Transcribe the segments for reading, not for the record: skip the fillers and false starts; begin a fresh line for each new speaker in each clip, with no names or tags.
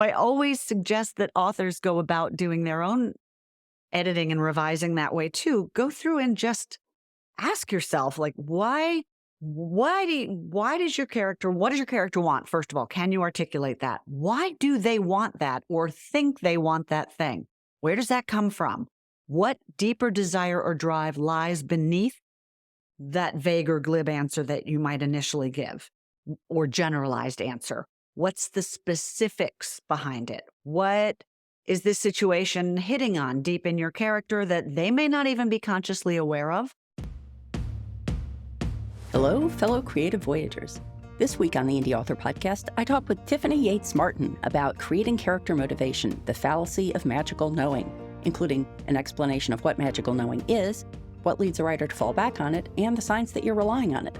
I always suggest that authors go about doing their own editing and revising that way too. Go through and just ask yourself, like, what does your character want? First of all, can you articulate that? Why do they want that or think they want that thing? Where does that come from? What deeper desire or drive lies beneath that vague or glib answer that you might initially give, or generalized answer? What's the specifics behind it? What is this situation hitting on deep in your character that they may not even be consciously aware of?
Hello, fellow creative voyagers. This week on the Indie Author Podcast, I talk with Tiffany Yates Martin about creating character motivation, the fallacy of magical knowing, including an explanation of what magical knowing is, what leads a writer to fall back on it, and the signs that you're relying on it,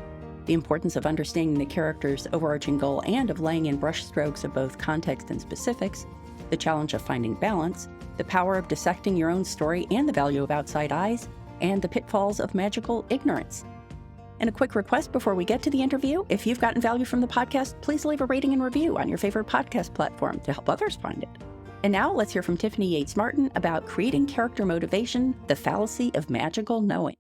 the importance of understanding the character's overarching goal and of laying in brushstrokes of both context and specifics, the challenge of finding balance, the power of dissecting your own story and the value of outside eyes, and the pitfalls of magical ignorance. And a quick request before we get to the interview, if you've gotten value from the podcast, please leave a rating and review on your favorite podcast platform to help others find it. And now let's hear from Tiffany Yates Martin about creating character motivation, the fallacy of magical knowing.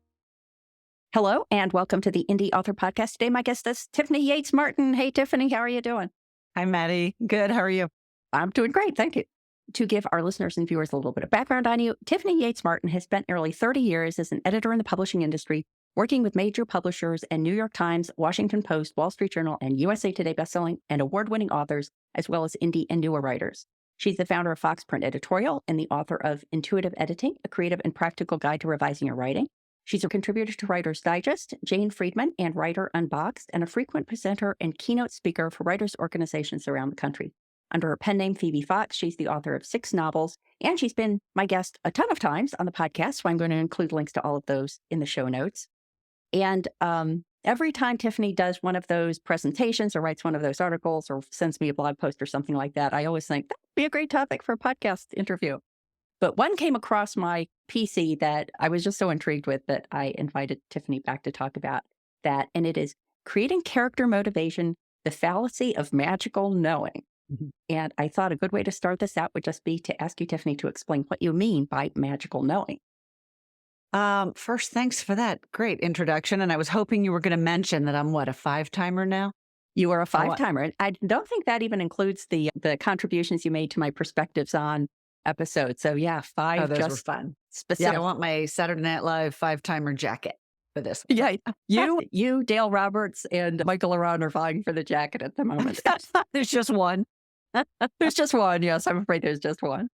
Hello, and welcome to the Indie Author Podcast. Today, my guest is Tiffany Yates Martin. Hey, Tiffany, how are you doing?
Hi, Matty. Good. How are you?
I'm doing great. Thank you. To give our listeners and viewers a little bit of background on you, Tiffany Yates Martin has spent nearly 30 years as an editor in the publishing industry, working with major publishers and New York Times, Washington Post, Wall Street Journal, and USA Today bestselling and award-winning authors, as well as indie and newer writers. She's the founder of Fox Print Editorial and the author of Intuitive Editing, a creative and practical guide to revising your writing. She's a contributor to Writer's Digest, Jane Friedman, and Writer Unboxed, and a frequent presenter and keynote speaker for writers' organizations around the country. Under her pen name, Phoebe Fox, she's the author of 6 novels, and she's been my guest a ton of times on the podcast, so I'm going to include links to all of those in the show notes. And every time Tiffany does one of those presentations or writes one of those articles or sends me a blog post or something like that, I always think that would be a great topic for a podcast interview. But one came across my PC that I was just so intrigued with that I invited Tiffany back to talk about that. And it is creating character motivation, the fallacy of magical knowing. Mm-hmm. And I thought a good way to start this out would just be to ask you, Tiffany, to explain what you mean by magical knowing.
First, thanks for that great introduction. And I was hoping you were going to mention that I'm a 5-timer now?
You are a 5-timer. I don't think that even includes the contributions you made to my perspectives on episodes. So yeah, 5.
Oh, those
just
were fun.
Specific.
Yeah, I want my Saturday Night Live 5-timer jacket for this one.
Yeah, you, Dale Roberts, and Michael Aron are vying for the jacket at the moment.
There's just one.
There's just one. Yes, I'm afraid there's just one.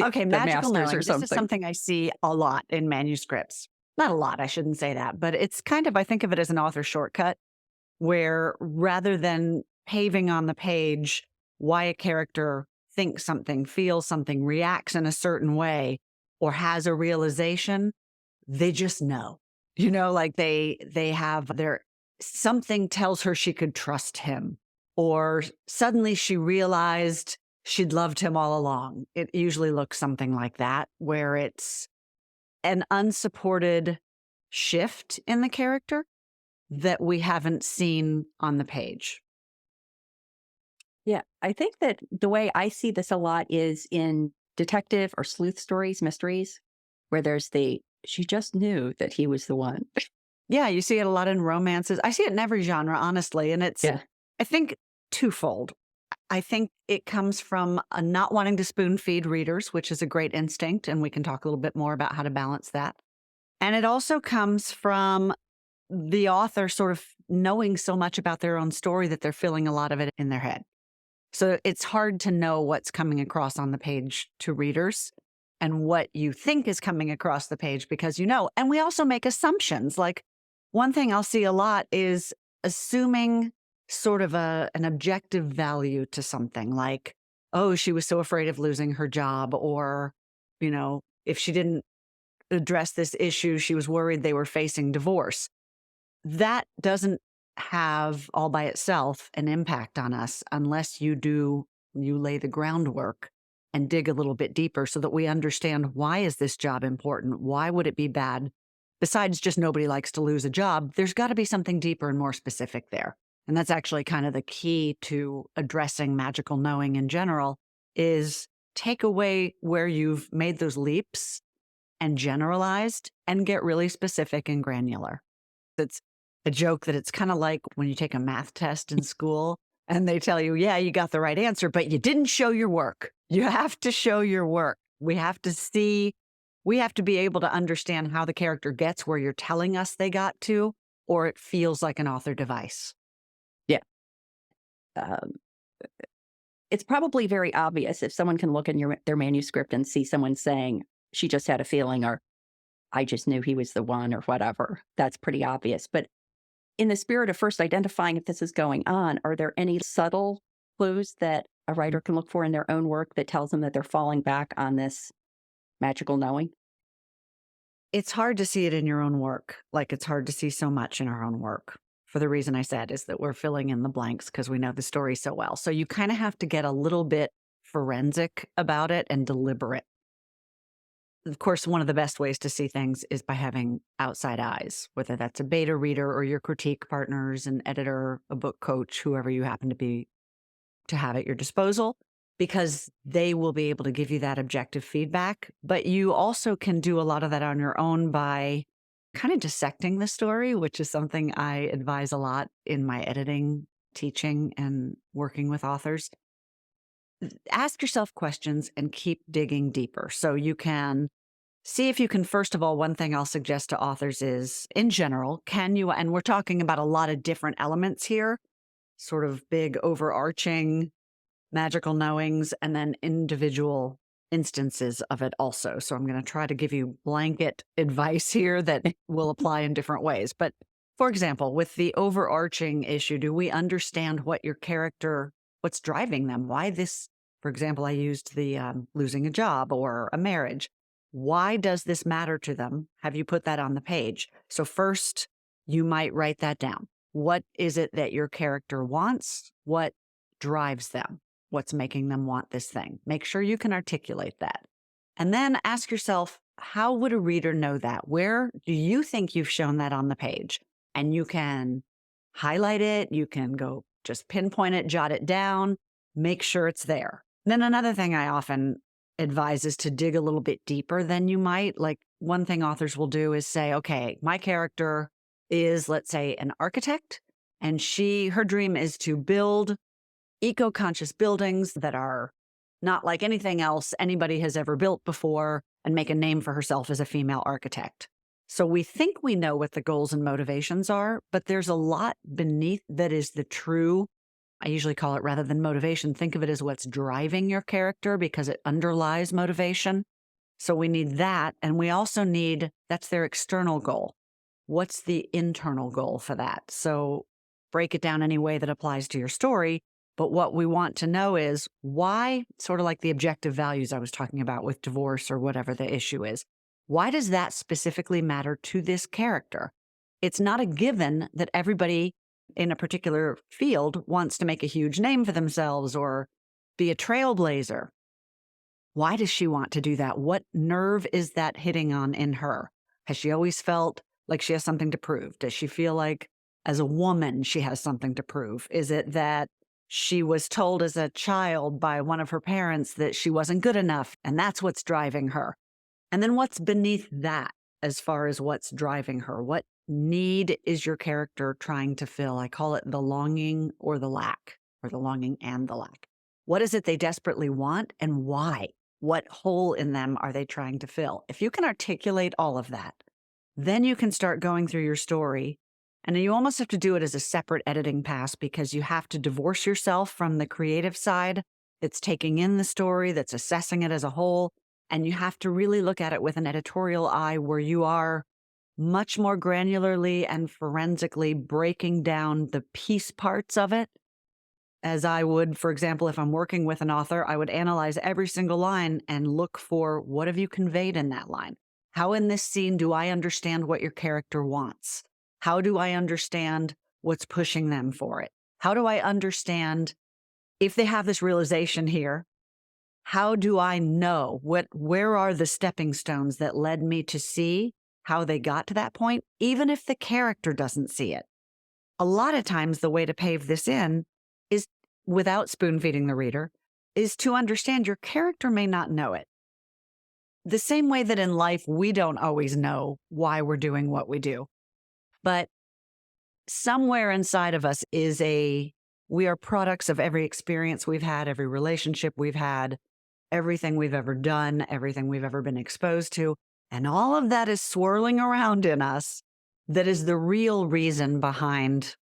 Okay, magical knowing.
This
is something I see a lot in manuscripts. Not a lot, I shouldn't say that, but it's kind of, I think of it as an author shortcut where rather than paving on the page why a character thinks something, feels something, reacts in a certain way, or has a realization, they just know. You know, like they have something tells her she could trust him, or suddenly she realized she'd loved him all along. It usually looks something like that, where it's an unsupported shift in the character that we haven't seen on the page.
Yeah, I think that the way I see this a lot is in detective or sleuth stories, mysteries, where there's she just knew that he was the one.
Yeah, you see it a lot in romances. I see it in every genre, honestly. And it's, I think, twofold. I think it comes from not wanting to spoon feed readers, which is a great instinct. And we can talk a little bit more about how to balance that. And it also comes from the author sort of knowing so much about their own story that they're feeling a lot of it in their head. So it's hard to know what's coming across on the page to readers and what you think is coming across the page because you know. And we also make assumptions. Like one thing I'll see a lot is assuming sort of an objective value to something like, oh, she was so afraid of losing her job, or, you know, if she didn't address this issue, she was worried they were facing divorce. That doesn't have all by itself an impact on us unless you lay the groundwork and dig a little bit deeper so that we understand, why is this job important? Why would it be bad? Besides just nobody likes to lose a job, there's got to be something deeper and more specific there. And that's actually kind of the key to addressing magical knowing in general, is take away where you've made those leaps and generalized and get really specific and granular. It's a joke that it's kind of like when you take a math test in school and they tell you, yeah, you got the right answer, but you didn't show your work. You have to show your work. We have to be able to understand how the character gets where you're telling us they got to, or it feels like an author device.
Yeah. It's probably very obvious if someone can look in their manuscript and see someone saying, she just had a feeling, or I just knew he was the one, or whatever. That's pretty obvious. But in the spirit of first identifying if this is going on, are there any subtle clues that a writer can look for in their own work that tells them that they're falling back on this magical knowing?
It's hard to see it in your own work. Like it's hard to see so much in our own work. For the reason I said is that we're filling in the blanks because we know the story so well. So you kind of have to get a little bit forensic about it and deliberate. Of course, one of the best ways to see things is by having outside eyes, whether that's a beta reader or your critique partners, an editor, a book coach, whoever you happen to have at your disposal, because they will be able to give you that objective feedback. But you also can do a lot of that on your own by kind of dissecting the story, which is something I advise a lot in my editing, teaching, and working with authors. Ask yourself questions and keep digging deeper. So you can see if you can, first of all, one thing I'll suggest to authors is, in general, can you, and we're talking about a lot of different elements here, sort of big overarching magical knowings, and then individual instances of it also. So I'm going to try to give you blanket advice here that will apply in different ways. But for example, with the overarching issue, do we understand what your character, what's driving them? Why this, for example, I used the losing a job or a marriage. Why does this matter to them? Have you put that on the page? So first, you might write that down. What is it that your character wants? What drives them? What's making them want this thing? Make sure you can articulate that. And then ask yourself, how would a reader know that? Where do you think you've shown that on the page? And you can highlight it. You can go just pinpoint it, jot it down, make sure it's there. Then another thing I often advise is to dig a little bit deeper than you might. Like one thing authors will do is say, okay, my character is, let's say, an architect, and her dream is to build eco-conscious buildings that are not like anything else anybody has ever built before and make a name for herself as a female architect. So we think we know what the goals and motivations are, but there's a lot beneath that is the true, I usually call it, rather than motivation, think of it as what's driving your character because it underlies motivation. So we need that. And we also need, that's their external goal. What's the internal goal for that? So break it down any way that applies to your story. But what we want to know is why, sort of like the objective values I was talking about with divorce or whatever the issue is, why does that specifically matter to this character? It's not a given that everybody in a particular field wants to make a huge name for themselves or be a trailblazer. Why does she want to do that? What nerve is that hitting on in her? Has she always felt like she has something to prove? Does she feel like as a woman she has something to prove? Is it that she was told as a child by one of her parents that she wasn't good enough, and that's what's driving her? And then what's beneath that as far as what's driving her? What need is your character trying to fill? I call it the longing or the lack, or the longing and the lack. What is it they desperately want and why? What hole in them are they trying to fill? If you can articulate all of that, then you can start going through your story. And you almost have to do it as a separate editing pass because you have to divorce yourself from the creative side that's taking in the story, that's assessing it as a whole. And you have to really look at it with an editorial eye where you are much more granularly and forensically breaking down the piece parts of it. As I would, for example, if I'm working with an author, I would analyze every single line and look for what have you conveyed in that line? How in this scene do I understand what your character wants? How do I understand what's pushing them for it? How do I understand if they have this realization here? How do I know where are the stepping stones that led me to see how they got to that point, even if the character doesn't see it? A lot of times the way to pave this in is without spoon feeding the reader, is to understand your character may not know it. The same way that in life, we don't always know why we're doing what we do. But somewhere inside of us we are products of every experience we've had, every relationship we've had, everything we've ever done, everything we've ever been exposed to. And all of that is swirling around in us. That is the real reason behind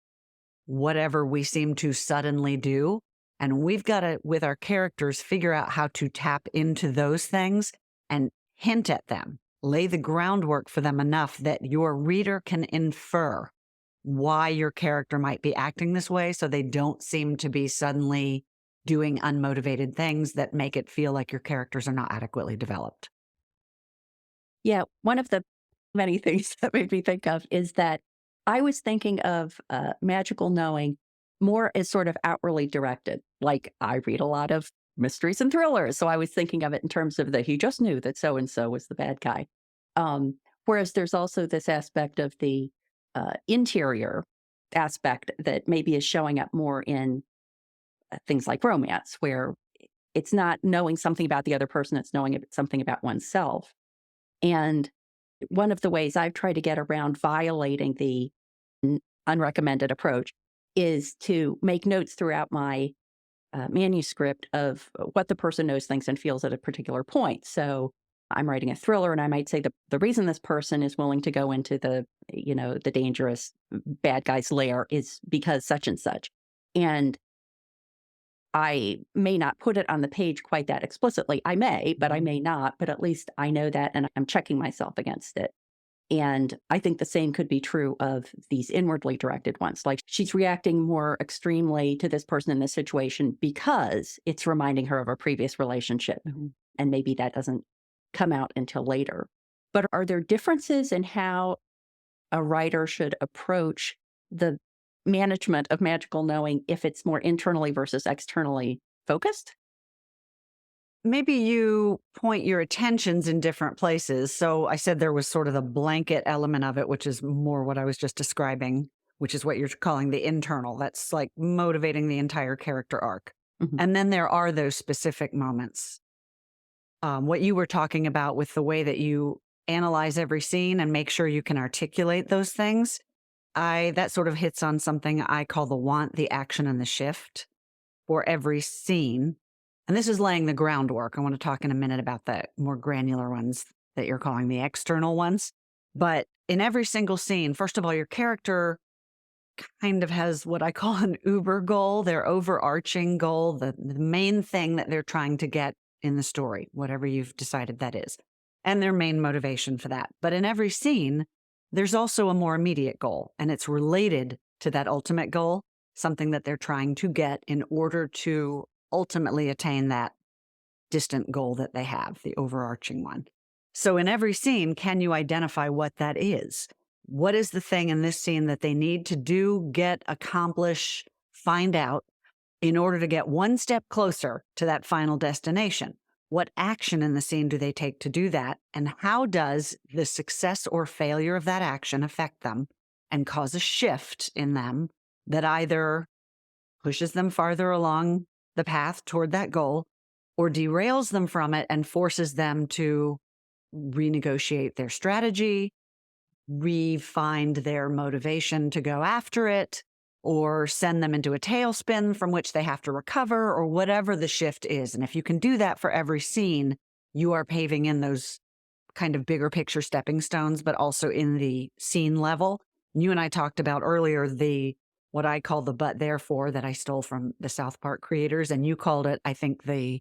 whatever we seem to suddenly do. And we've got to, with our characters, figure out how to tap into those things and hint at them, lay the groundwork for them enough that your reader can infer why your character might be acting this way, so they don't seem to be suddenly doing unmotivated things that make it feel like your characters are not adequately developed.
Yeah, one of the many things that made me think of is that I was thinking of magical knowing more as sort of outwardly directed. Like, I read a lot of mysteries and thrillers, so I was thinking of it in terms of he just knew that so-and-so was the bad guy. Whereas there's also this aspect of the interior aspect that maybe is showing up more in things like romance, where it's not knowing something about the other person, it's knowing something about oneself. And one of the ways I've tried to get around violating the unrecommended approach is to make notes throughout my manuscript of what the person knows, thinks, and feels at a particular point. So I'm writing a thriller, and I might say the reason this person is willing to go into the dangerous bad guy's lair is because such and such. And I may not put it on the page quite that explicitly. I may, but I may not. But at least I know that, and I'm checking myself against it. And I think the same could be true of these inwardly directed ones. Like, she's reacting more extremely to this person in this situation because it's reminding her of a previous relationship. Mm-hmm. And maybe that doesn't come out until later. But are there differences in how a writer should approach the management of magical knowing if it's more internally versus externally focused?
Maybe you point your attentions in different places. So I said there was sort of the blanket element of it, which is more what I was just describing, which is what you're calling the internal. That's like motivating the entire character arc. Mm-hmm. And then there are those specific moments. What you were talking about with the way that you analyze every scene and make sure you can articulate those things, that sort of hits on something I call the want, the action, and the shift for every scene. And this is laying the groundwork. I want to talk in a minute about the more granular ones that you're calling the external ones. But in every single scene, first of all, your character kind of has what I call an uber goal, their overarching goal, the main thing that they're trying to get in the story, whatever you've decided that is, and their main motivation for that. But in every scene, there's also a more immediate goal, and it's related to that ultimate goal, something that they're trying to get in order to ultimately attain that distant goal that they have, the overarching one. So in every scene, can you identify what that is? What is the thing in this scene that they need to do, get, accomplish, find out in order to get one step closer to that final destination? What action in the scene do they take to do that? And how does the success or failure of that action affect them and cause a shift in them that either pushes them farther along the path toward that goal or derails them from it and forces them to renegotiate their strategy, re-find their motivation to go after it, or send them into a tailspin from which they have to recover, or whatever the shift is. And if you can do that for every scene, you are paving in those kind of bigger picture stepping stones, but also in the scene level. You and I talked about earlier what I call the but therefore that I stole from the South Park creators, and you called it, I think, the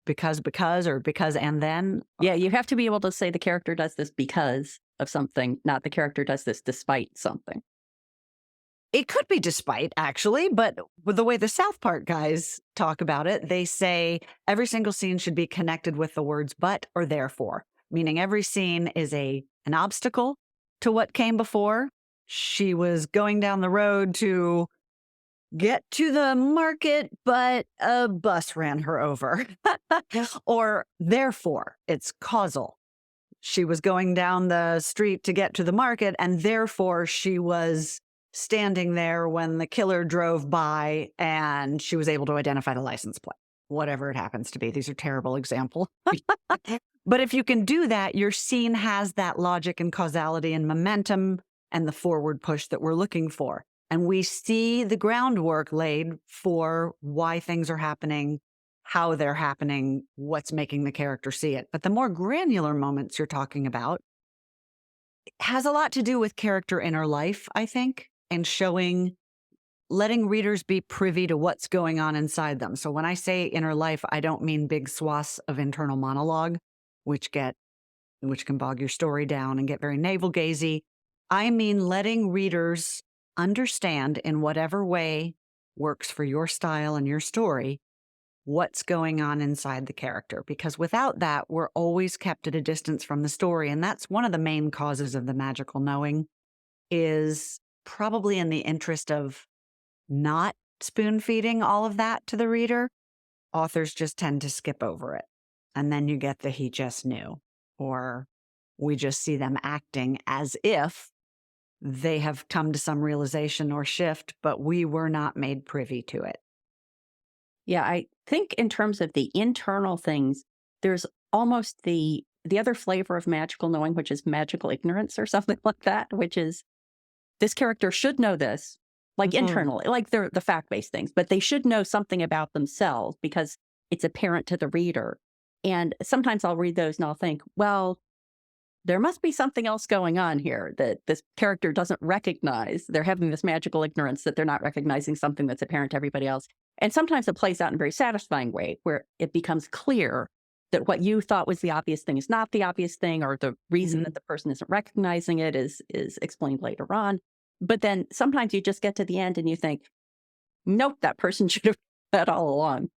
because or because and then.
Yeah, you have to be able to say the character does this because of something, not the character does this despite something.
It could be despite, actually, but with the way the South Park guys talk about it, they say every single scene should be connected with the words but or therefore, meaning every scene is an obstacle to what came before. She was going down the road to get to the market, but a bus ran her over. Or therefore, it's causal. She was going down the street to get to the market, and therefore she was standing there when the killer drove by and she was able to identify the license plate. whatever it happens to be. These are terrible examples. But if you can do that, your scene has that logic and causality and momentum and the forward push that we're looking for. And we see the groundwork laid for why things are happening, how they're happening, what's making the character see it. But the more granular moments you're talking about has a lot to do with character inner life, I think, and letting readers be privy to what's going on inside them. So when I say inner life, I don't mean big swaths of internal monologue, which can bog your story down and get very navel-gazy. I mean letting readers understand in whatever way works for your style and your story what's going on inside the character. Because without that, we're always kept at a distance from the story. And that's one of the main causes of the magical knowing, is probably in the interest of not spoon feeding all of that to the reader. Authors just tend to skip over it. And then you get the he just knew, or we just see them acting as if they have come to some realization or shift, but we were not made privy to it.
Yeah, I think in terms of the internal things, there's almost the other flavor of magical knowing, which is magical ignorance or something like that, which is this character should know this, like internally, like they're the fact-based things, but they should know something about themselves because it's apparent to the reader. And sometimes I'll read those and I'll think, well, there must be something else going on here that this character doesn't recognize. They're having this magical ignorance that they're not recognizing something that's apparent to everybody else. And sometimes it plays out in a very satisfying way where it becomes clear that what you thought was the obvious thing is not the obvious thing, or the reason that the person isn't recognizing it is explained later on. But then sometimes you just get to the end and you think, nope, that person should have that all along.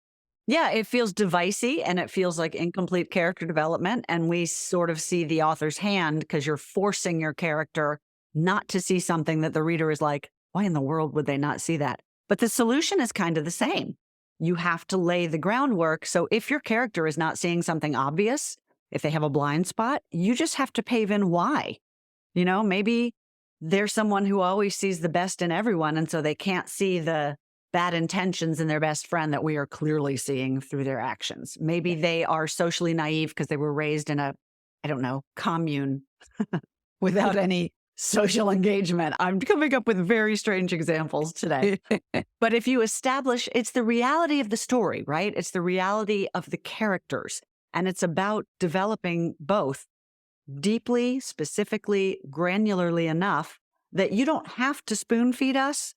Yeah, it feels devicey and it feels like incomplete character development. And we sort of see the author's hand because you're forcing your character not to see something that the reader is like, why in the world would they not see that? But the solution is kind of the same. You have to lay the groundwork. So if your character is not seeing something obvious, if they have a blind spot, you just have to pave in why. You know, maybe they're someone who always sees the best in everyone, and so they can't see the bad intentions in their best friend that we are clearly seeing through their actions. Maybe they are socially naive because they were raised in a, I don't know, commune without any social engagement. I'm coming up with very strange examples today. But if you establish, it's the reality of the story, right? It's the reality of the characters. And it's about developing both deeply, specifically, granularly enough that you don't have to spoon feed us.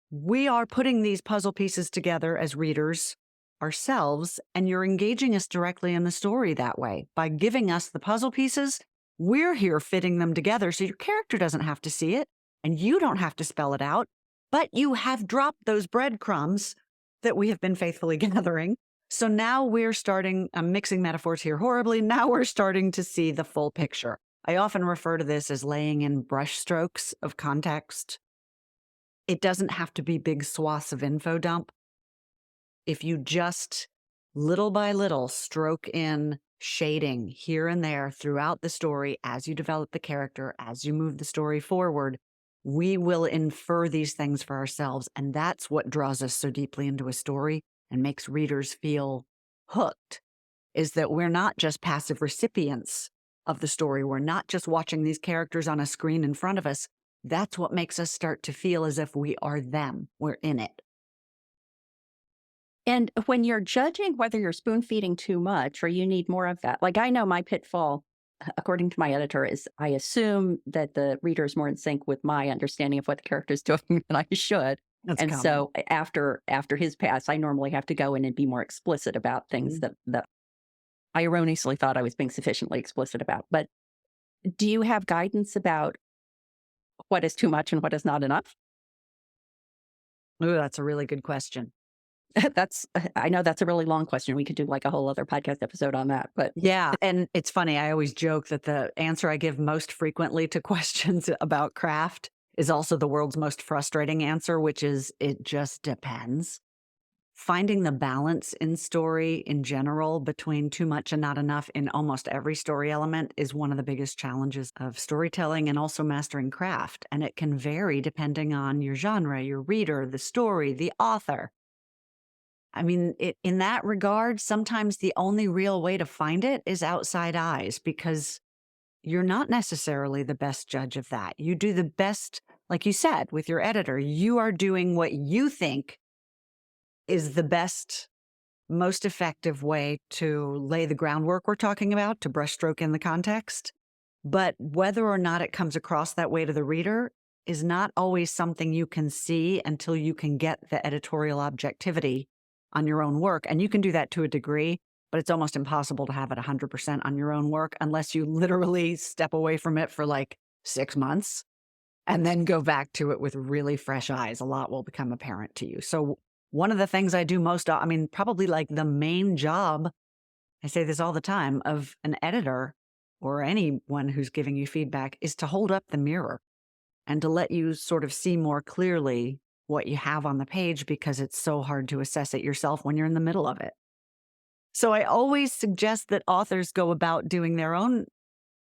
We are putting these puzzle pieces together as readers ourselves, and you're engaging us directly in the story that way. By giving us the puzzle pieces, we're here fitting them together so your character doesn't have to see it, and you don't have to spell it out, but you have dropped those breadcrumbs that we have been faithfully gathering. So now we're starting, I'm mixing metaphors here horribly, now we're starting to see the full picture. I often refer to this as laying in brushstrokes of context. It doesn't have to be big swaths of info dump. If you just little by little stroke in shading here and there throughout the story as you develop the character, as you move the story forward, we will infer these things for ourselves. And that's what draws us so deeply into a story and makes readers feel hooked, is that we're not just passive recipients of the story. We're not just watching these characters on a screen in front of us. That's what makes us start to feel as if we are them. We're in it.
And when you're judging whether you're spoon feeding too much or you need more of that, like I know my pitfall, according to my editor, is I assume that the reader is more in sync with my understanding of what the character is doing than I should.
That's
and
common.
So after his pass, I normally have to go in and be more explicit about things that I erroneously thought I was being sufficiently explicit about. But do you have guidance about what is too much and what is not enough?
Ooh, that's a really good question.
I know that's a really long question. We could do like a whole other podcast episode on that, but
yeah. And it's funny. I always joke that the answer I give most frequently to questions about craft is also the world's most frustrating answer, which is it just depends. Finding the balance in story in general between too much and not enough in almost every story element is one of the biggest challenges of storytelling and also mastering craft. And it can vary depending on your genre, your reader, the story, the author. I mean, in that regard, sometimes the only real way to find it is outside eyes, because you're not necessarily the best judge of that. You do the best, like you said, with your editor. You are doing what you think is the best, most effective way to lay the groundwork we're talking about, to brushstroke in the context. But whether or not it comes across that way to the reader is not always something you can see until you can get the editorial objectivity on your own work. And you can do that to a degree, but it's almost impossible to have it 100% on your own work unless you literally step away from it for like 6 months and then go back to it with really fresh eyes. A lot will become apparent to you. So one of the things I do most, I mean, probably like the main job, I say this all the time, of an editor or anyone who's giving you feedback is to hold up the mirror and to let you sort of see more clearly what you have on the page, because it's so hard to assess it yourself when you're in the middle of it. So I always suggest that authors go about doing their own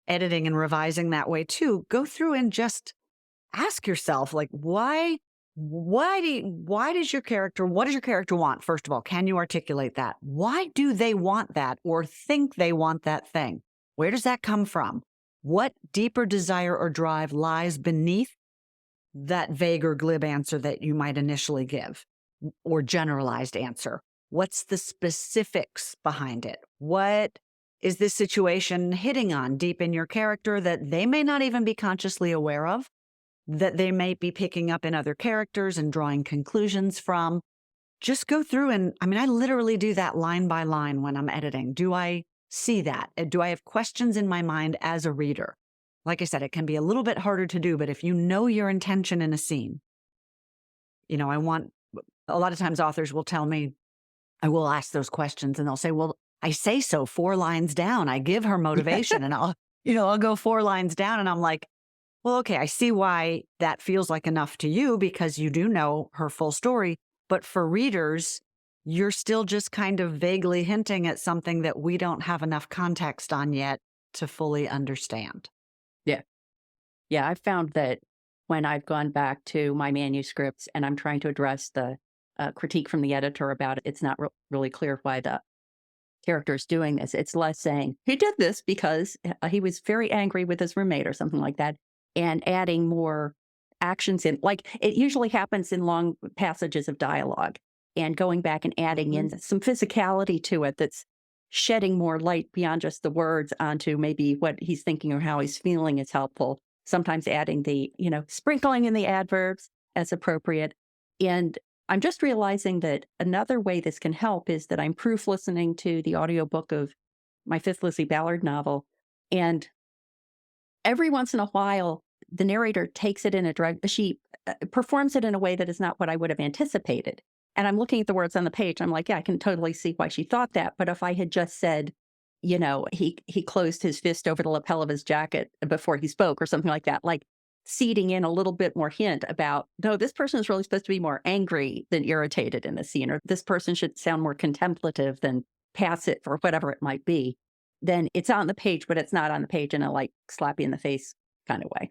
editing and revising that way too. Go through and just ask yourself, like, what does your character want? First of all, can you articulate that? Why do they want that or think they want that thing? Where does that come from? What deeper desire or drive lies beneath that vague or glib answer that you might initially give, or generalized answer? What's the specifics behind it? What is this situation hitting on deep in your character that they may not even be consciously aware of, that they may be picking up in other characters and drawing conclusions from? Just go through and, I mean, I literally do that line by line when I'm editing. Do I see that? Do I have questions in my mind as a reader? Like I said, it can be a little bit harder to do, but if you know your intention in a scene, a lot of times authors will tell me, I will ask those questions and they'll say, well, I say so 4 lines down. I give her motivation and I'll go 4 lines down and I'm like, well, okay, I see why that feels like enough to you because you do know her full story. But for readers, you're still just kind of vaguely hinting at something that we don't have enough context on yet to fully understand.
Yeah. Yeah, I've found that when I've gone back to my manuscripts and I'm trying to address the critique from the editor about it, it's not really clear why the character's doing this. It's less saying, he did this because he was very angry with his roommate or something like that, and adding more actions in. Like, it usually happens in long passages of dialogue, and going back and adding in some physicality to it that's shedding more light beyond just the words onto maybe what he's thinking or how he's feeling is helpful. Sometimes adding the, sprinkling in the adverbs as appropriate. And I'm just realizing that another way this can help is that I'm proof listening to the audiobook of my 5th Lizzie Ballard novel. And every once in a while, the narrator takes it in she performs it in a way that is not what I would have anticipated. And I'm looking at the words on the page. I'm like, yeah, I can totally see why she thought that. But if I had just said, he closed his fist over the lapel of his jacket before he spoke or something like that, like seeding in a little bit more hint about, no, this person is really supposed to be more angry than irritated in the scene, or this person should sound more contemplative than passive, or whatever it might be, then it's on the page, but it's not on the page in a like slap you in the face kind of way.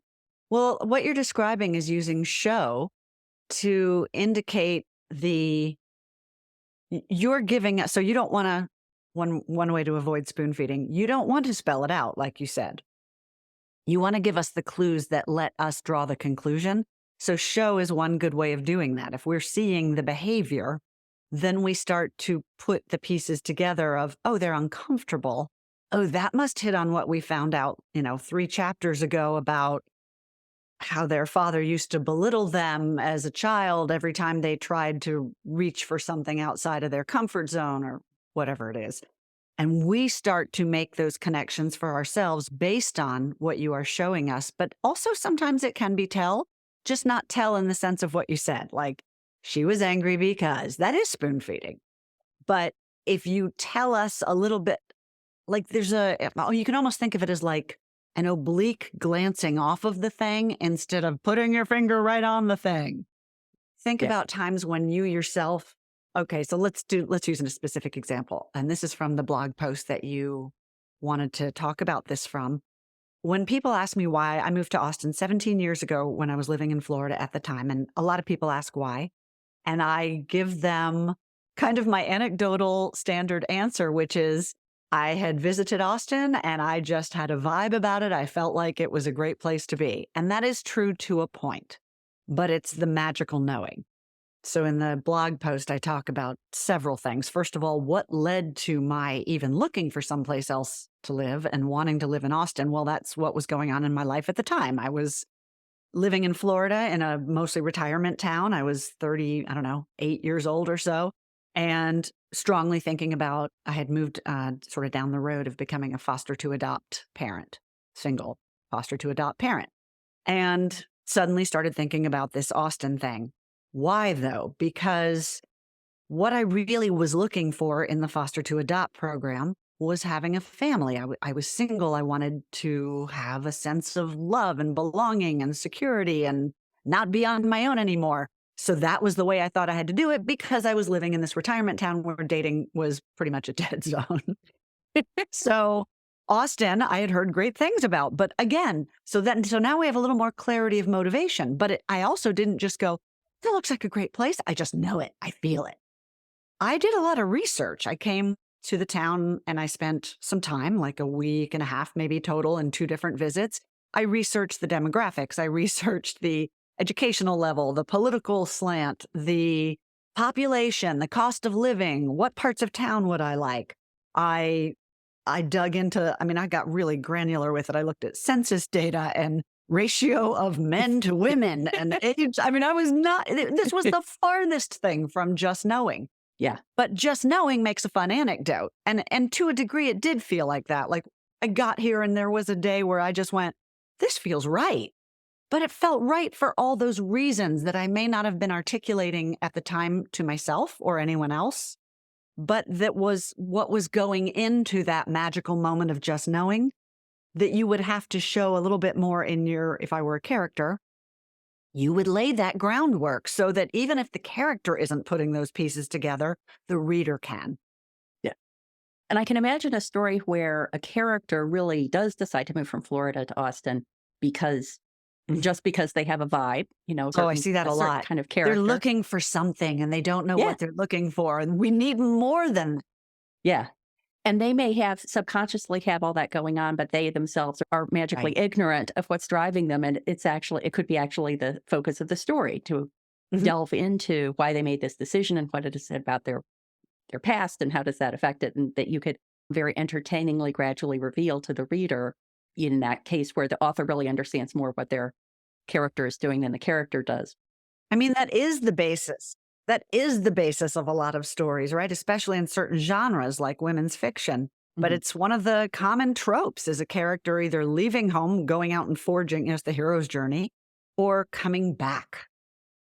Well, what you're describing is using show to indicate you're giving us, so you don't want to, one way to avoid spoon feeding, you don't want to spell it out, like you said. You want to give us the clues that let us draw the conclusion. So show is one good way of doing that. If we're seeing the behavior, then we start to put the pieces together of, oh, they're uncomfortable. Oh, that must hit on what we found out, 3 chapters ago about how their father used to belittle them as a child every time they tried to reach for something outside of their comfort zone or whatever it is. And we start to make those connections for ourselves based on what you are showing us. But also sometimes it can be tell, just not tell in the sense of what you said. Like, she was angry because that is spoon feeding. But if you tell us a little bit, like you can almost think of it as like an oblique glancing off of the thing instead of putting your finger right on the thing. Think about times when you yourself, okay, so let's use a specific example. And this is from the blog post that you wanted to talk about this from. When people ask me why, I moved to Austin 17 years ago when I was living in Florida at the time. And a lot of people ask why. And I give them kind of my anecdotal standard answer, which is I had visited Austin and I just had a vibe about it. I felt like it was a great place to be. And that is true to a point, but it's the magical knowing. So in the blog post, I talk about several things. First of all, what led to my even looking for someplace else to live and wanting to live in Austin? Well, that's what was going on in my life at the time. I was living in Florida in a mostly retirement town. I was 30, 8 years old or so, and strongly thinking about, I had moved sort of down the road of becoming a foster to adopt parent, single foster to adopt parent, and suddenly started thinking about this Austin thing. Why though? Because what I really was looking for in the foster to adopt program was having a family. I was single. I wanted to have a sense of love and belonging and security and not be on my own anymore. So that was the way I thought I had to do it, because I was living in this retirement town where dating was pretty much a dead zone. So Austin, I had heard great things about, but again, so now we have a little more clarity of motivation. But I also didn't just go, that looks like a great place. I just know it. I feel it. I did a lot of research. I came to the town and I spent some time, like a week and a half, maybe total, in 2 different visits. I researched the demographics. I researched the educational level, the political slant, the population, the cost of living, what parts of town would I like? I dug into, I got really granular with it. I looked at census data and ratio of men to women and age. This was the farthest thing from just knowing.
Yeah.
But just knowing makes a fun anecdote. And to a degree, it did feel like that. Like I got here and there was a day where I just went, this feels right. But it felt right for all those reasons that I may not have been articulating at the time to myself or anyone else, but that was what was going into that magical moment of just knowing, that you would have to show a little bit more in if I were a character, you would lay that groundwork so that even if the character isn't putting those pieces together, the reader can.
Yeah. And I can imagine a story where a character really does decide to move from Florida to Austin because they have a vibe,
I see that a lot.
Kind of character.
They're looking for something and they don't know what they're looking for. And we need more than.
Yeah. And they may subconsciously have all that going on, but they themselves are magically ignorant of what's driving them. And it could be actually the focus of the story to delve into why they made this decision and what it is about their past and how does that affect it. And that you could very entertainingly gradually reveal to the reader in that case where the author really understands more what their character is doing than the character does.
That is the basis. That is the basis of a lot of stories, right? Especially in certain genres like women's fiction. But it's one of the common tropes, is a character either leaving home, going out and forging, it's the hero's journey, or coming back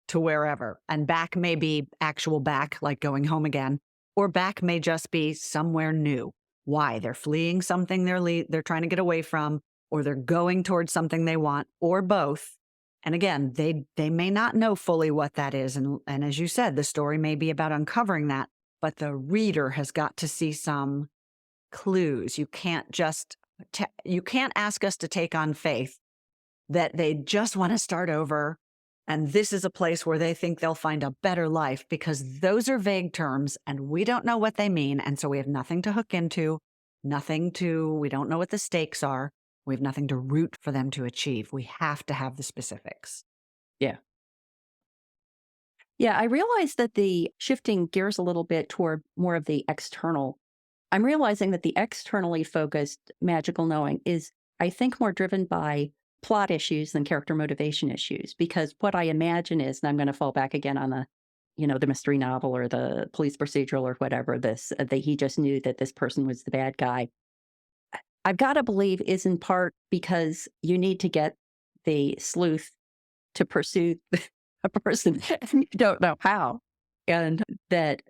to wherever. And back may be actual back, like going home again, or back may just be somewhere new. Why? They're fleeing something they're trying to get away from, or they're going towards something they want, or both. And again, they may not know fully what that is. And as you said, the story may be about uncovering that, but the reader has got to see some clues. You can't ask us to take on faith that they just want to start over. And this is a place where they think they'll find a better life, because those are vague terms and we don't know what they mean. And so we have nothing to hook into, we don't know what the stakes are. We have nothing to root for them to achieve. We have to have the specifics.
Yeah. Yeah, I realize that the shifting gears a little bit toward more of the external, I'm realizing that the externally focused magical knowing is, I think, more driven by plot issues than character motivation issues. Because what I imagine is, and I'm going to fall back again on the mystery novel or the police procedural or whatever, that he just knew that this person was the bad guy. I've got to believe is in part because you need to get the sleuth to pursue a person and you don't know how. And that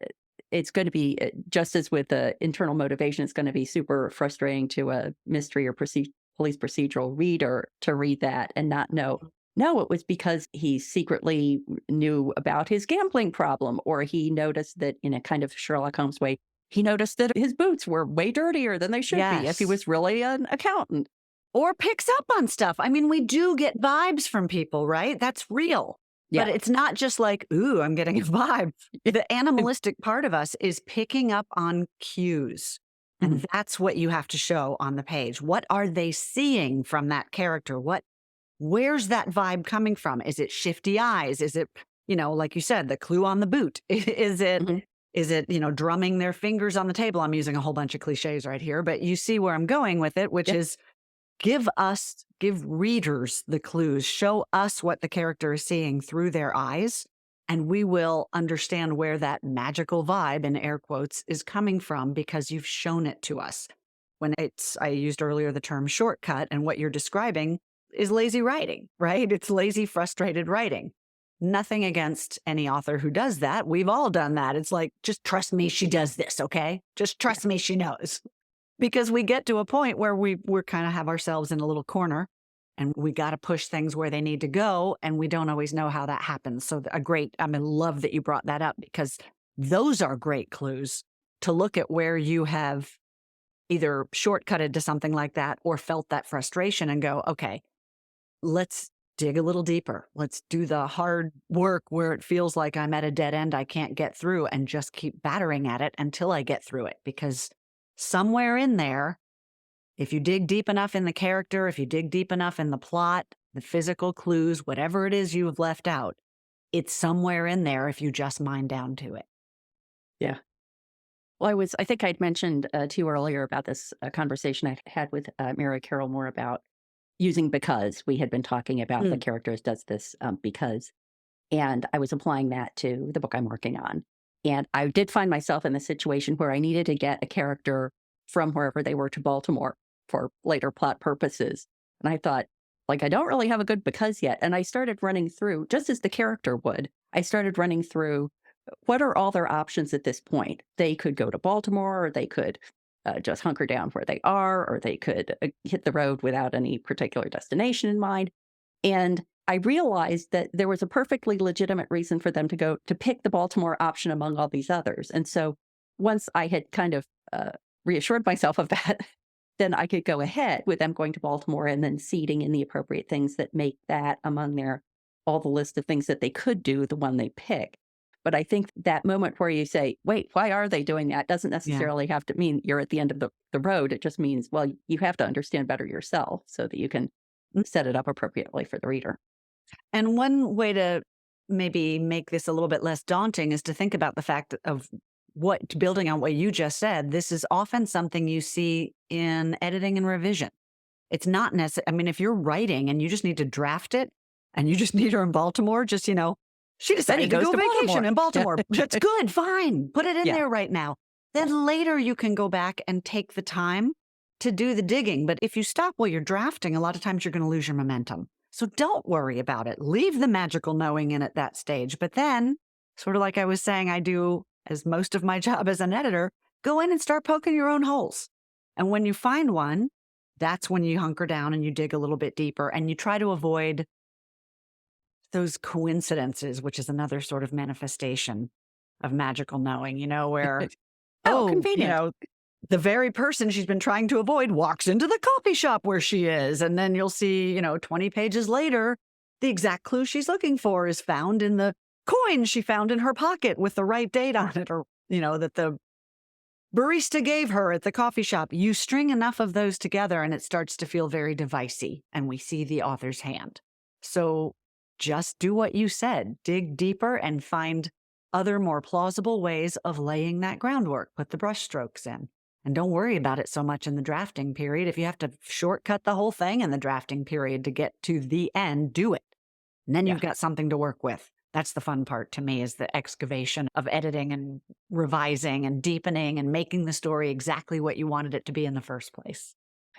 it's going to be, just as with the internal motivation, it's going to be super frustrating to a mystery or police procedural reader to read that and not know. No, it was because he secretly knew about his gambling problem, or he noticed that, in a kind of Sherlock Holmes way, he noticed that his boots were way dirtier than they should be if he was really an accountant.
Or picks up on stuff. We do get vibes from people, right? That's real. But it's not just like, ooh, I'm getting a vibe. The animalistic part of us is picking up on cues. And that's what you have to show on the page. What are they seeing from that character? Where's that vibe coming from? Is it shifty eyes? Is it, like you said, the clue on the boot? Is it, drumming their fingers on the table? I'm using a whole bunch of cliches right here, but you see where I'm going with it, which is give readers the clues, show us what the character is seeing through their eyes, and we will understand where that magical vibe, in air quotes, is coming from because you've shown it to us. I used earlier the term shortcut, and what you're describing is lazy writing, right? It's lazy, frustrated writing. Nothing against any author who does that. We've all done that. It's like, just trust me, she does this, okay? Just trust me, she knows. Because we get to a point where we're kind of have ourselves in a little corner and we got to push things where they need to go. And we don't always know how that happens. So I love that you brought that up because those are great clues to look at where you have either shortcutted to something like that or felt that frustration and go, okay, let's dig a little deeper. Let's do the hard work where it feels like I'm at a dead end I can't get through and just keep battering at it until I get through it. Because somewhere in there, if you dig deep enough in the character, if you dig deep enough in the plot, the physical clues, whatever it is you have left out, it's somewhere in there if you just mine down to it.
Yeah. Well, I think I'd mentioned to you earlier about this conversation I had with Mary Carol Moore about using because. We had been talking about the characters does this because, and I was applying that to the book I'm working on. And I did find myself in the situation where I needed to get a character from wherever they were to Baltimore for later plot purposes. And I thought, I don't really have a good because yet. And I started running through, just as the character would, I started running through what are all their options at this point. They could go to Baltimore, or they could just hunker down where they are, or they could hit the road without any particular destination in mind. And I realized that there was a perfectly legitimate reason for them to pick the Baltimore option among all these others. And so once I had kind of reassured myself of that, then I could go ahead with them going to Baltimore and then seeding in the appropriate things that make that among all the list of things that they could do, the one they pick. But I think that moment where you say, wait, why are they doing that? Doesn't necessarily have to mean you're at the end of the road. It just means, well, you have to understand better yourself so that you can set it up appropriately for the reader.
And one way to maybe make this a little bit less daunting is to think about the fact of building on what you just said, this is often something you see in editing and revision. It's not necessary. If you're writing and you just need to draft it and you just need her in Baltimore, she decided to go vacation in Baltimore. That's good. Fine. Put it in there right now. Then later you can go back and take the time to do the digging. But if you stop while you're drafting, a lot of times you're going to lose your momentum. So don't worry about it. Leave the magical knowing in at that stage. But then, sort of like I was saying, I do as most of my job as an editor, go in and start poking your own holes. And when you find one, that's when you hunker down and you dig a little bit deeper and you try to avoid those coincidences, which is another sort of manifestation of magical knowing, where,
convenient.
The very person she's been trying to avoid walks into the coffee shop where she is. And then you'll see, 20 pages later, the exact clue she's looking for is found in the coin she found in her pocket with the right date on it, or, that the barista gave her at the coffee shop. You string enough of those together and it starts to feel very devicey, and we see the author's hand. So just do what you said, dig deeper and find other more plausible ways of laying that groundwork. Put the brush strokes in. And don't worry about it so much in the drafting period. If you have to shortcut the whole thing in the drafting period to get to the end, do it. And then you've got something to work with. That's the fun part to me, is the excavation of editing and revising and deepening and making the story exactly what you wanted it to be in the first place.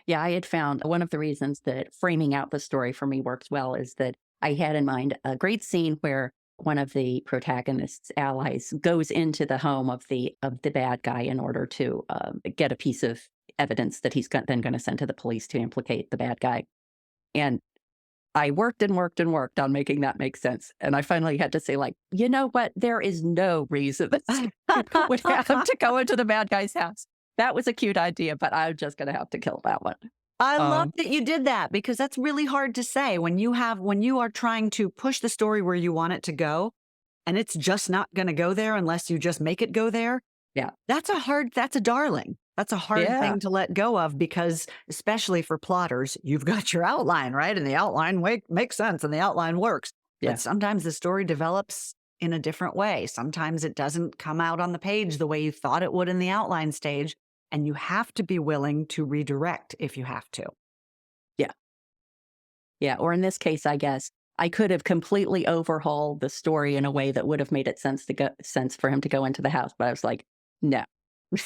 Yeah, I had found one of the reasons that framing out the story for me works well is that I had in mind a great scene where one of the protagonist's allies goes into the home of the bad guy in order to get a piece of evidence that he's then going to send to the police to implicate the bad guy. And I worked and worked and worked on making that make sense. And I finally had to say, you know what? There is no reason that Scott would have to go into the bad guy's house. That was a cute idea, but I'm just going to have to kill that one.
I love
Um,
that you did that because that's really hard to say when you are trying to push the story where you want it to go and it's just not going to go there unless you just make it go there.
yeah.
That's a darling. That's a hard
Yeah.
thing to let go of because especially for plotters, you've got your outline, right? And the outline makes sense and the outline works.
Yeah.
But sometimes the story develops in a different way. Sometimes it doesn't come out on the page the way you thought it would in the outline stage. And you have to be willing to redirect if you have to.
Yeah. Yeah. Or in this case, I guess I could have completely overhauled the story in a way that would have made it sense for him to go into the house. But I was like, no,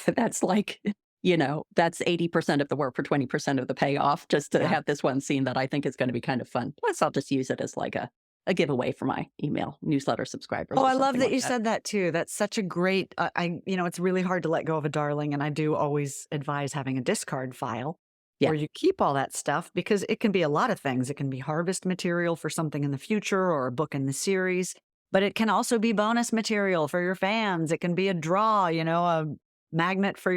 that's like, that's 80% of the work for 20% of the payoff just to
Yeah.
have this one scene that I think is going to be kind of fun. Plus, I'll just use it as like a giveaway for my email newsletter subscribers.
Oh,
Or
I love
something
that
like
you
that.
said that too. That's such a great, it's really hard to let go of a darling. And I do always advise having a discard file
Yeah.
where you keep all that stuff because it can be a lot of things. It can be harvest material for something in the future or a book in the series, but it can also be bonus material for your fans. It can be a draw, a magnet for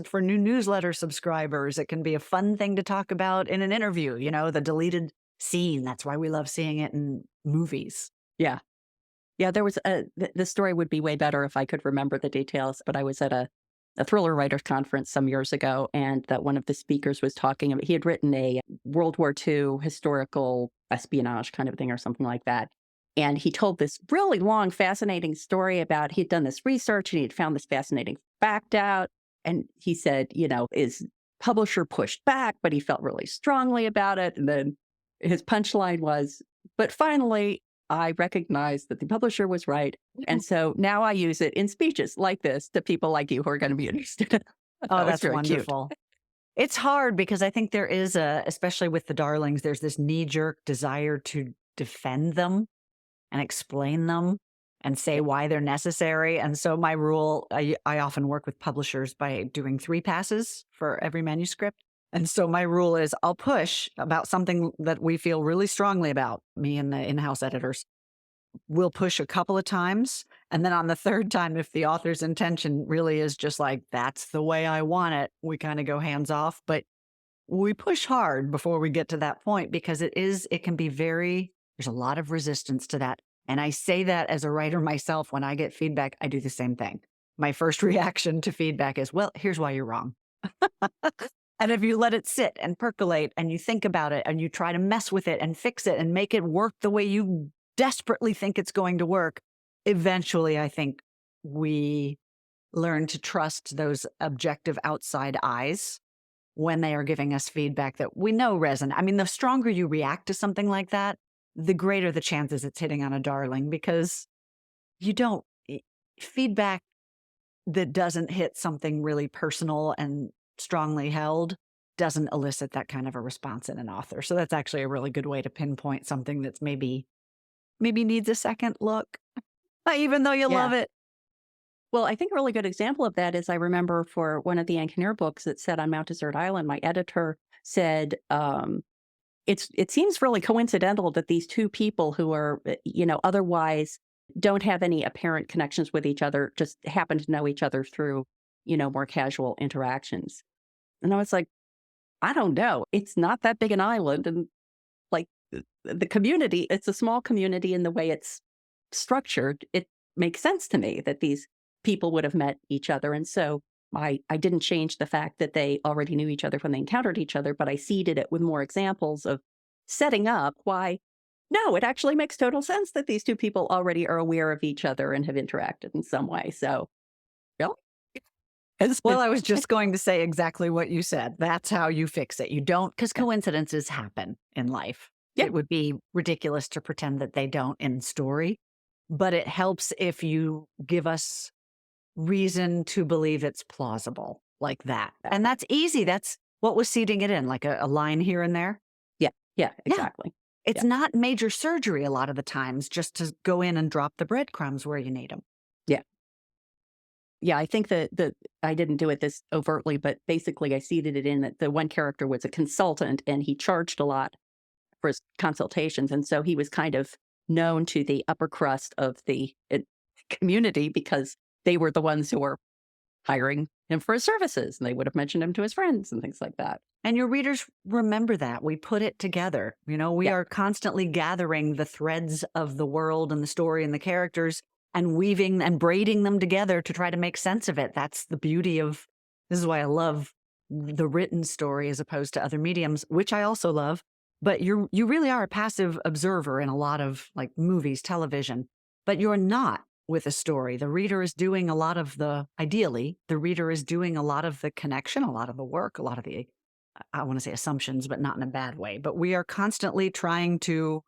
for new newsletter subscribers. It can be a fun thing to talk about in an interview, the deleted scene. That's why we love seeing it in movies.
Yeah. Yeah, there was the story would be way better if I could remember the details, but I was at a thriller writers conference some years ago, and that one of the speakers was talking about he had written a World War II historical espionage kind of thing or something like that. And he told this really long, fascinating story about he'd done this research and he'd found this fascinating fact out. And he said, his publisher pushed back, but he felt really strongly about it. And then his punchline was, but finally, I recognized that the publisher was right. And so now I use it in speeches like this to people like you who are going to be interested. That
Oh,
was
that's
very cute.
wonderful. It's hard because I think there is especially with the darlings, there's this knee-jerk desire to defend them and explain them and say
Yeah.
why they're necessary. And so my rule, I often work with publishers by doing 3 passes for every manuscript. And so my rule is I'll push about something that we feel really strongly about, me and the in-house editors. We'll push a couple of times. And then on the third time, if the author's intention really is just like, that's the way I want it, we kind of go hands off. But we push hard before we get to that point because it can be there's a lot of resistance to that. And I say that as a writer myself, when I get feedback, I do the same thing. My first reaction to feedback is, well, here's why you're wrong. And if you let it sit and percolate and you think about it and you try to mess with it and fix it and make it work the way you desperately think it's going to work, eventually I think we learn to trust those objective outside eyes when they are giving us feedback that we know resonate. I mean, the stronger you react to something like that, the greater the chances it's hitting on a darling because you don't feedback that doesn't hit something really personal and strongly held doesn't elicit that kind of a response in an author. So that's actually a really good way to pinpoint something that's maybe needs a second look, even though you love
Yeah.
it.
Well, I think a really good example of that is I remember for one of the Ann Kinnear books that said on Mount Desert Island, my editor said, it seems really coincidental that these two people who are, otherwise don't have any apparent connections with each other, just happen to know each other through, more casual interactions. And I was like, I don't know. It's not that big an island. And like the community, it's a small community in the way it's structured. It makes sense to me that these people would have met each other. And so I didn't change the fact that they already knew each other when they encountered each other, but I seeded it with more examples of setting up why, no, it actually makes total sense that these two people already are aware of each other and have interacted in some way. So, really?
Well, I was just going to say exactly what you said. That's how you fix it. You don't, because coincidences happen in life.
Yeah.
It would be ridiculous to pretend that they don't in story, but it helps if you give us reason to believe it's plausible like that. And that's easy. That's what was seeding it in, like a line here and there.
Yeah, exactly.
It's not major surgery a lot of the times just to go in and drop the breadcrumbs where you need them.
Yeah. Yeah, I think that I didn't do it this overtly, but basically I seeded it in that the one character was a consultant and he charged a lot for his consultations. And so he was kind of known to the upper crust of the community because they were the ones who were hiring him for his services. And they would have mentioned him to his friends and things like that.
And your readers remember that. We put it together. We are constantly gathering the threads of the world and the story and the characters and weaving and braiding them together to try to make sense of it. That's the beauty of, this is why I love the written story as opposed to other mediums, which I also love. But you really are a passive observer in a lot of like movies, television, but you're not with a story. The reader is doing a lot of ideally, the reader is doing a lot of the connection, a lot of the work, a lot of the, I want to say assumptions, but not in a bad way. But we are constantly trying to,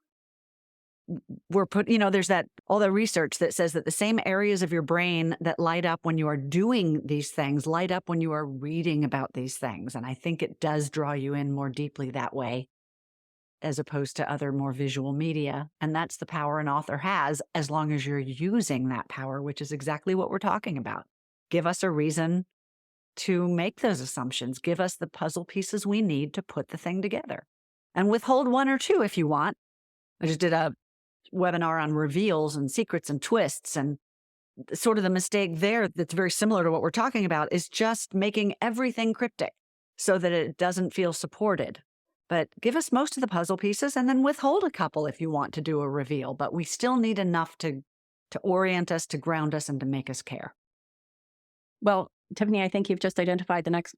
there's all the research that says that the same areas of your brain that light up when you are doing these things light up when you are reading about these things. And I think it does draw you in more deeply that way, as opposed to other more visual media. And that's the power an author has, as long as you're using that power, which is exactly what we're talking about. Give us a reason to make those assumptions. Give us the puzzle pieces we need to put the thing together. And withhold one or two if you want. I just did a webinar on reveals and secrets and twists, and sort of the mistake there that's very similar to what we're talking about is just making everything cryptic so that it doesn't feel supported. But give us most of the puzzle pieces and then withhold a couple if you want to do a reveal. But we still need enough to orient us, to ground us, and to make us care.
Well, Tiffany, I think you've just identified the next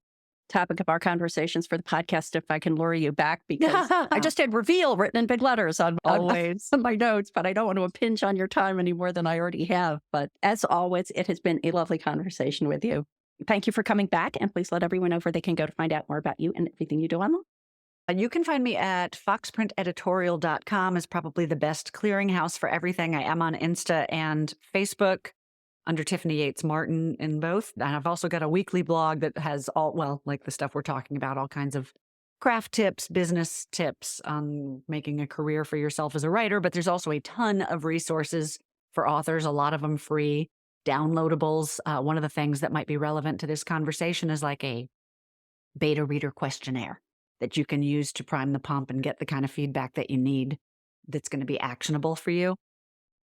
topic of our conversations for the podcast, if I can lure you back, because I just had reveal written in big letters on my notes, but I don't want to impinge on your time any more than I already have. But as always, it has been a lovely conversation with you. Thank you for coming back, and please let everyone know where they can go to find out more about you and everything you do online.
You can find me at foxprinteditorial.com is probably the best clearinghouse for everything. I am on Insta and Facebook under Tiffany Yates Martin in both. And I've also got a weekly blog that has like the stuff we're talking about, all kinds of craft tips, business tips on making a career for yourself as a writer. But there's also a ton of resources for authors, a lot of them free, downloadables. One of the things that might be relevant to this conversation is like a beta reader questionnaire that you can use to prime the pump and get the kind of feedback that you need that's going to be actionable for you.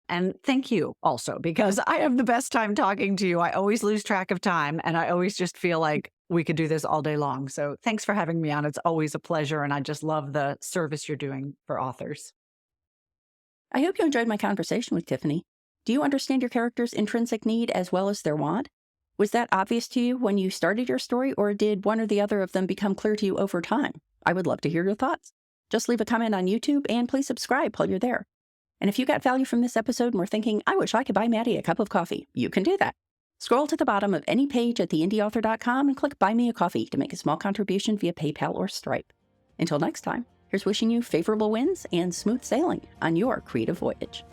And thank you also, because I have the best time talking to you. I always lose track of time, and I always just feel like we could do this all day long. So thanks for having me on. It's always a pleasure, and I just love the service you're doing for authors.
I hope you enjoyed my conversation with Tiffany. Do you understand your character's intrinsic need as well as their want? Was that obvious to you when you started your story, or did one or the other of them become clear to you over time? I would love to hear your thoughts. Just leave a comment on YouTube, and please subscribe while you're there. And if you got value from this episode and were thinking, I wish I could buy Matty a cup of coffee, you can do that. Scroll to the bottom of any page at theindieauthor.com and click Buy Me a Coffee to make a small contribution via PayPal or Stripe. Until next time, here's wishing you favorable winds and smooth sailing on your creative voyage.